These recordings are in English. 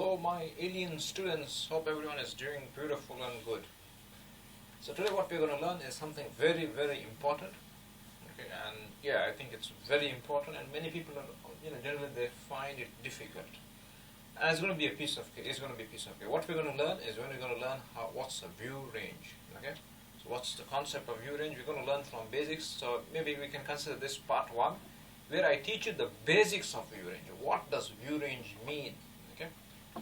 Hello my alien students, hope everyone is doing beautiful and good. So today what we're going to learn is something very, very important. Okay, and yeah, I think it's very important, and many people are, generally they find it difficult. And it's going to be a piece of cake. It's going to be a piece of cake. What we're going to learn is we're going to learn what's a view range. Okay, so what's the concept of view range? We're going to learn from basics. So maybe we can consider this part 1, where I teach you the basics of view range. What does view range mean? Okay,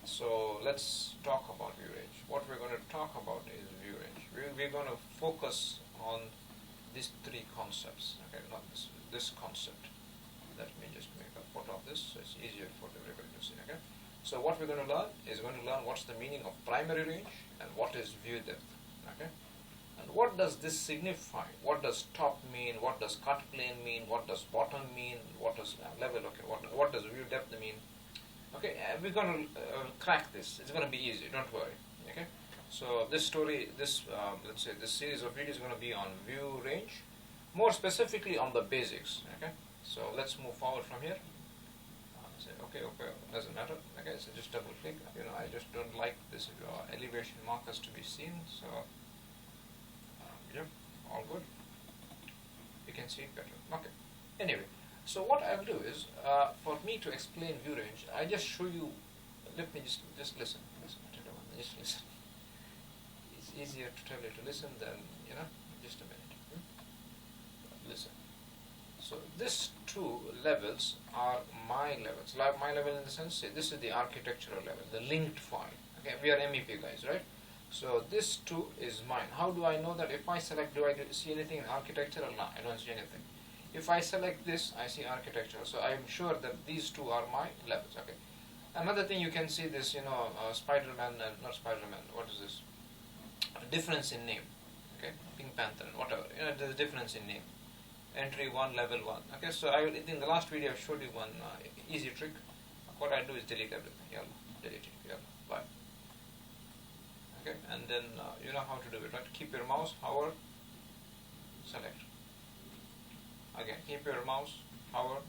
so let's talk about view range. What we're going to talk about is view range. We're going to focus on these 3 concepts. Okay, not this concept. Let me just make a photo of this so it's easier for everybody to see. Okay, so what we're going to learn is what's the meaning of primary range and what is view depth. Okay, and what does this signify? What does top mean? What does cut plane mean? What does bottom mean? What does level? Okay, what does view depth mean? Okay, we're going to crack this. It's going to be easy. Don't worry. Okay, so this story, let's say this series of videos is going to be on view range, more specifically on the basics. Okay, so let's move forward from here. Say okay, doesn't matter. Okay, so just double click. I just don't like this elevation markers to be seen. So yeah, all good. You can see it better. Okay. Anyway, so what I'll do is, for me to explain view range, I just show you. Let me just listen. Just listen. It's easier to tell you to listen than just a minute. Listen. So these 2 levels are my levels. My level in the sense, say this is the architectural level, the linked file. Okay, we are MEP guys, right? So this 2 is mine. How do I know that? If I select, do I see anything in architectural? No, I don't see anything. If I select this, I see architecture. So I'm sure that these 2 are my levels. Okay. Another thing you can see this, Spider-Man, not Spider-Man. What is this? A difference in name. Okay, Pink Panther and whatever. There's a difference in name. Entry 1, level 1. Okay, so in the last video I showed you one easy trick. What I do is delete everything. Yalla, delete it. Yalla, bye. Okay, and then you know how to do it, right? Keep your mouse, hover, select. Again, keep your mouse, hover,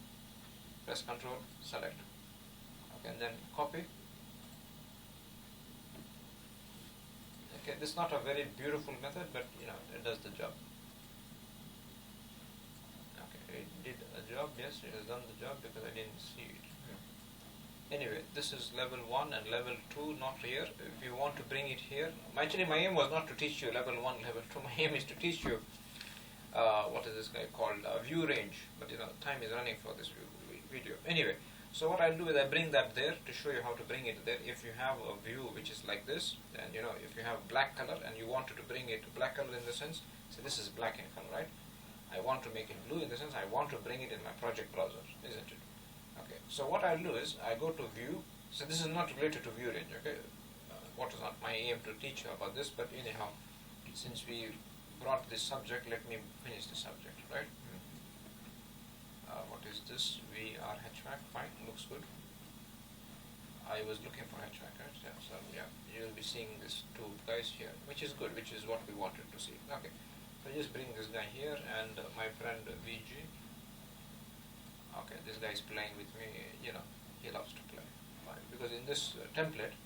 press Control, select. Okay, and then copy. Okay, this is not a very beautiful method, but it does the job. Okay, it did a job. Yes, it has done the job because I didn't see it. Anyway, this is level 1 and level 2, not here. If you want to bring it here, actually my aim was not to teach you level 1, level 2. My aim is to teach you what is this guy called view range, but time is running for this video. Anyway, so what I'll do is I bring that there to show you how to bring it there. If you have a view which is like this, then if you have black color and you wanted to bring it black color in the sense, so this is black in color, right? I want to make it blue in the sense I want to bring it in my project browser, isn't it? Okay, so what I'll do is I go to view. So this is not related to view range, okay? What is not my aim to teach you about this, but anyhow, since we brought this subject, let me finish the subject, right? What is this? VR hatchback, fine, looks good. I was looking for hatchback, right? Yeah, so yeah, you'll be seeing these 2 guys here, which is good, which is what we wanted to see. Okay, so just bring this guy here and my friend VG. Okay, this guy is playing with me, he loves to play. Fine, because in this template,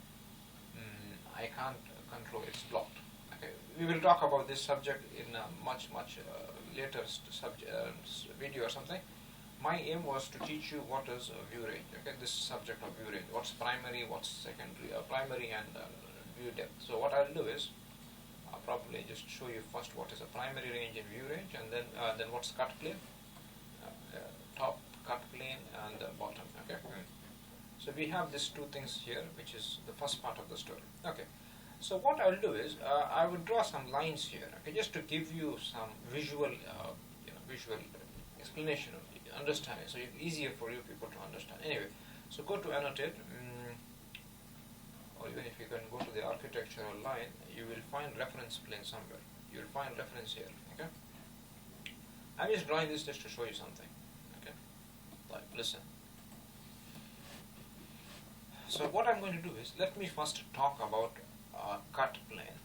I can't control, it's blocked. Okay, we will talk about this subject in a much later video or something. My aim was to teach you what is view range. Okay, this subject of view range. What's primary, what's secondary, primary and view depth. So what I'll do is I'll probably just show you first what is a primary range and view range, and then what's cut plane, top cut plane and bottom. Okay. So we have these 2 things here, which is the first part of the story. Okay. So what I'll do is I will draw some lines here. Okay, just to give you some visual, visual explanation of understanding, so it's easier for you people to understand. Anyway, so go to annotate, or even if you can go to the architectural line, you will find reference plane somewhere. You will find reference here. Okay, I'm just drawing this just to show you something. Okay, like listen. So what I'm going to do is, let me first talk about cut plane.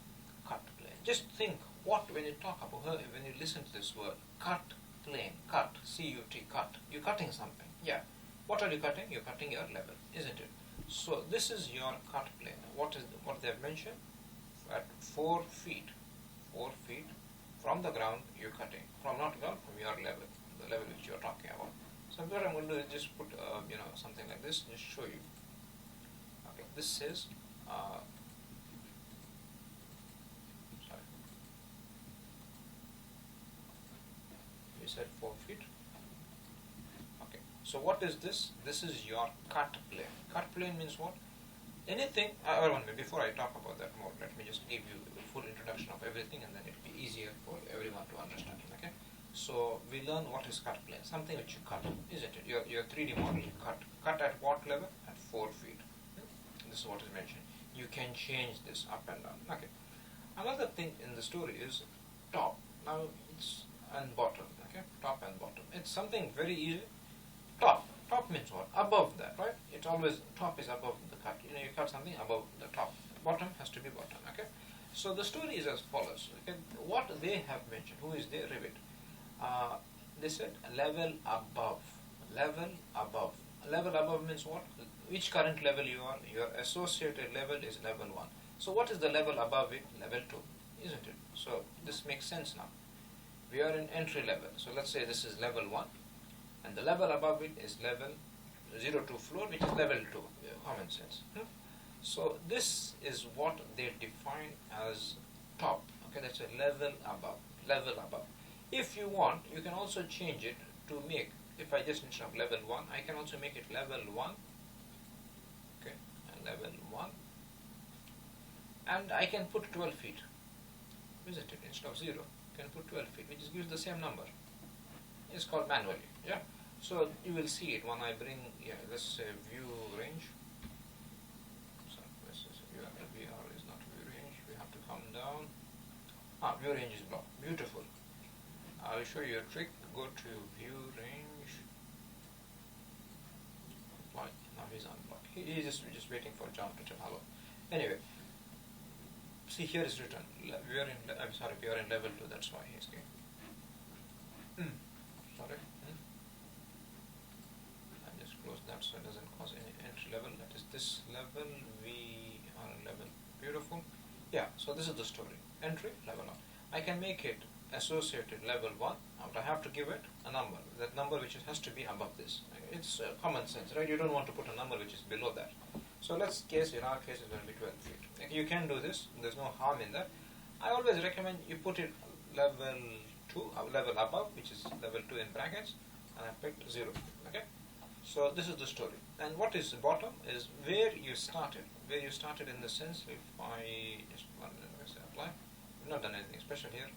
Cut plane. Just think when you talk about when you listen to this word cut plane, cut, C-U-T, cut. You're cutting something. Yeah. What are you cutting? You're cutting your level, isn't it? So this is your cut plane. What they have mentioned? At 4 feet, 4 feet from the ground you're cutting. From not ground, from your level, the level which you're talking about. So what I'm going to do is just put something like this, just show you. Okay, this says sorry. You said 4 feet. Okay. So what is this? This is your cut plane. Cut plane means what? Anything, before I talk about that more, let me just give you a full introduction of everything, and then it will be easier for everyone to understand. Okay? So we learn what is cut plane, something which you cut, isn't it? Your 3D model you cut. Cut at what level? At 4 feet. This is what is mentioned. You can change this up and down. Okay. Another thing in the story is top. Now it's and bottom. Okay, top and bottom. It's something very easy. Top. Top means what? Above that, right? It's always top is above the cut. You cut something above the top. Bottom has to be bottom. Okay. So the story is as follows. Okay. What they have mentioned. Who is there? Revit. They said level above. Level above. Level above means what? Which current level you are? Your associated level is level 1. So what is the level above it? Level 2, isn't it? So this makes sense now. We are in entry level. So let's say this is level 1. And the level above it is level 0 to floor, which is level 2. Common sense. So this is what they define as top. Okay, that's a level above. Level above. If you want, you can also change it to make, if I just instead of level 1, I can also make it level 1. Okay, and level 1. And I can put 12 feet. Isn't it? Instead of 0, you can put 12 feet, which gives the same number. It's called manually. Yeah. So you will see it when I bring, let's say view range. So this is VR is not view range. We have to come down. View range is blocked. Beautiful. I will show you a trick. Go to view range. Apply. Now he's unblocked. He's just waiting for John to tell hello. Anyway, see here is written. We are in level 2. That's why he's going. Sorry. I just close that so it doesn't cause any entry level. That is this level. We are in level. Beautiful. Yeah. So this is the story. Entry level 1. I can make it associated level 1. But I have to give it a number. That number which has to be above this. It's common sense, right? You don't want to put a number which is below that. So in our case it's going to be 12 feet. You can do this. There's no harm in that. I always recommend you put it level 2, level above, which is level 2 in brackets, and I picked 0. Okay. So this is the story. And what is bottom is where you started. Where you started in the sense, if I just apply, we've not done anything special here.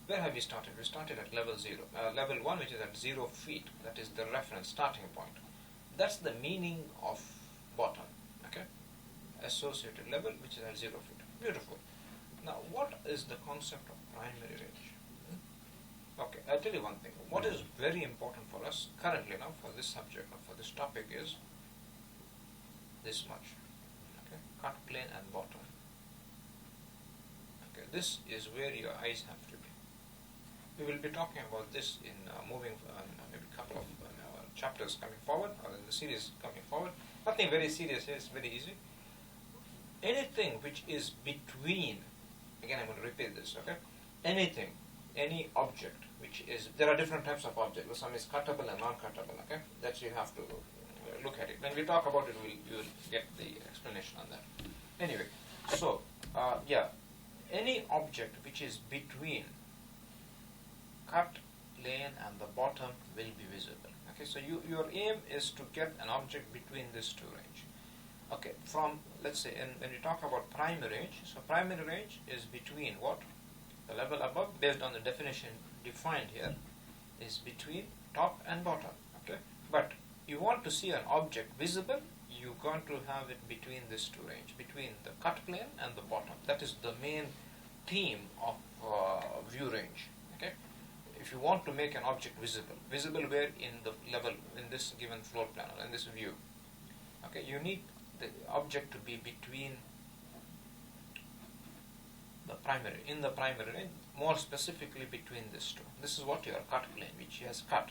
Where have we started? We started at level 0. Level 1, which is at 0 feet. That is the reference starting point. That's the meaning of bottom. Okay. Associated level, which is at 0 feet. Beautiful. Now, what is the concept of primary range? Okay, I'll tell you one thing. What is very important for us currently now for this subject or for this topic is this much. Okay, cut plane and bottom. Okay, this is where your eyes have to be. We will be talking about this in maybe a couple of chapters coming forward, or in the series coming forward. Nothing very serious here, it's very easy. Anything which is between, again I'm going to repeat this, okay? Anything, any object which is, there are different types of objects. Some is cuttable and non-cuttable, okay? That you have to look at it. When we talk about it, you will get the explanation on that. Anyway, so, any object which is between cut plane and the bottom will be visible. Okay, so your aim is to get an object between these two range. Okay, from, let's say, when we talk about primary range, so primary range is between what? The level above, based on the definition defined here, is between top and bottom. Okay, but you want to see an object visible, you're going to have it between these two range, between the cut plane and the bottom. That is the main theme of view range. Okay, if you want to make an object visible where? In the level, in this given floor plan or in this view. Okay, you need the object to be between the primary, in the primary range, more specifically between these two. This is what your cut plane, which has cut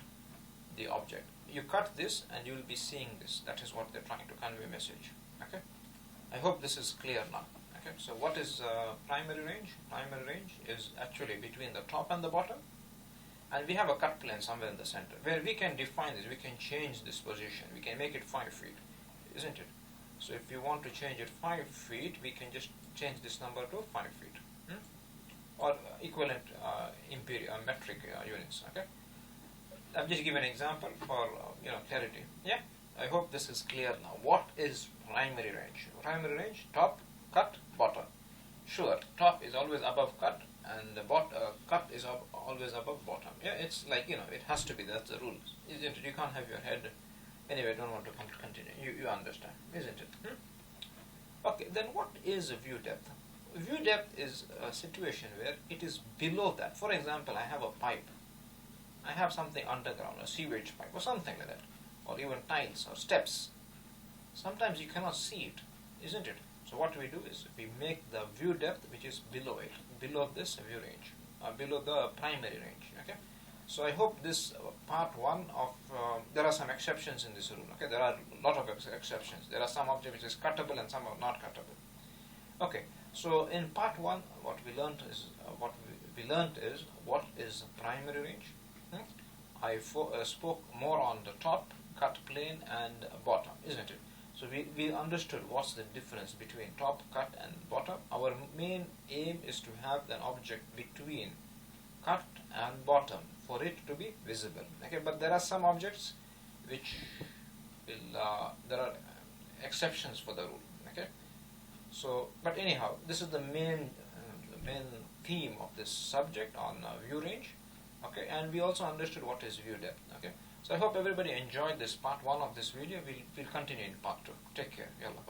the object. you cut this and you will be seeing this. That is what they're trying to convey message. Okay, I hope this is clear now. Okay, so what is primary range? Primary range is actually between the top and the bottom, and we have a cut plane somewhere in the center where we can define this. We can change this position. We can make it 5 feet, isn't it? So if you want to change it 5 feet, we can just change this number to 5 feet, or equivalent metric units. Okay, I'll just give an example for clarity. Yeah, I hope this is clear now. What is primary range? Primary range: top, cut, bottom. Sure, top is always above cut, and the cut is always above bottom. Yeah, it's like it has to be. That's the rule, isn't it? You can't have your head. Anyway, I don't want to continue. You understand, isn't it? Okay, then what is view depth? View depth is a situation where it is below that. For example, I have a pipe. I have something underground, a sewage pipe or something like that, or even tiles or steps. Sometimes you cannot see it, isn't it? So what we do is we make the view depth which is below it, below this view range, below the primary range. Okay. So I hope this part 1 of, there are some exceptions in this rule. Okay, there are a lot of exceptions. There are some objects which is cuttable and some are not cuttable. Okay, so in part 1, what we learned is what is primary range. I spoke more on the top, cut plane, and bottom, isn't it? So we understood what's the difference between top, cut, and bottom. Our main aim is to have an object between cut and bottom for it to be visible. Okay, but there are some objects which will, there are exceptions for the rule. Okay, so but anyhow, this is the main theme of this subject on view range. Okay, and we also understood what is view depth. Okay, so I hope everybody enjoyed this part 1 of this video. We'll continue in part 2. Take care. Yalla.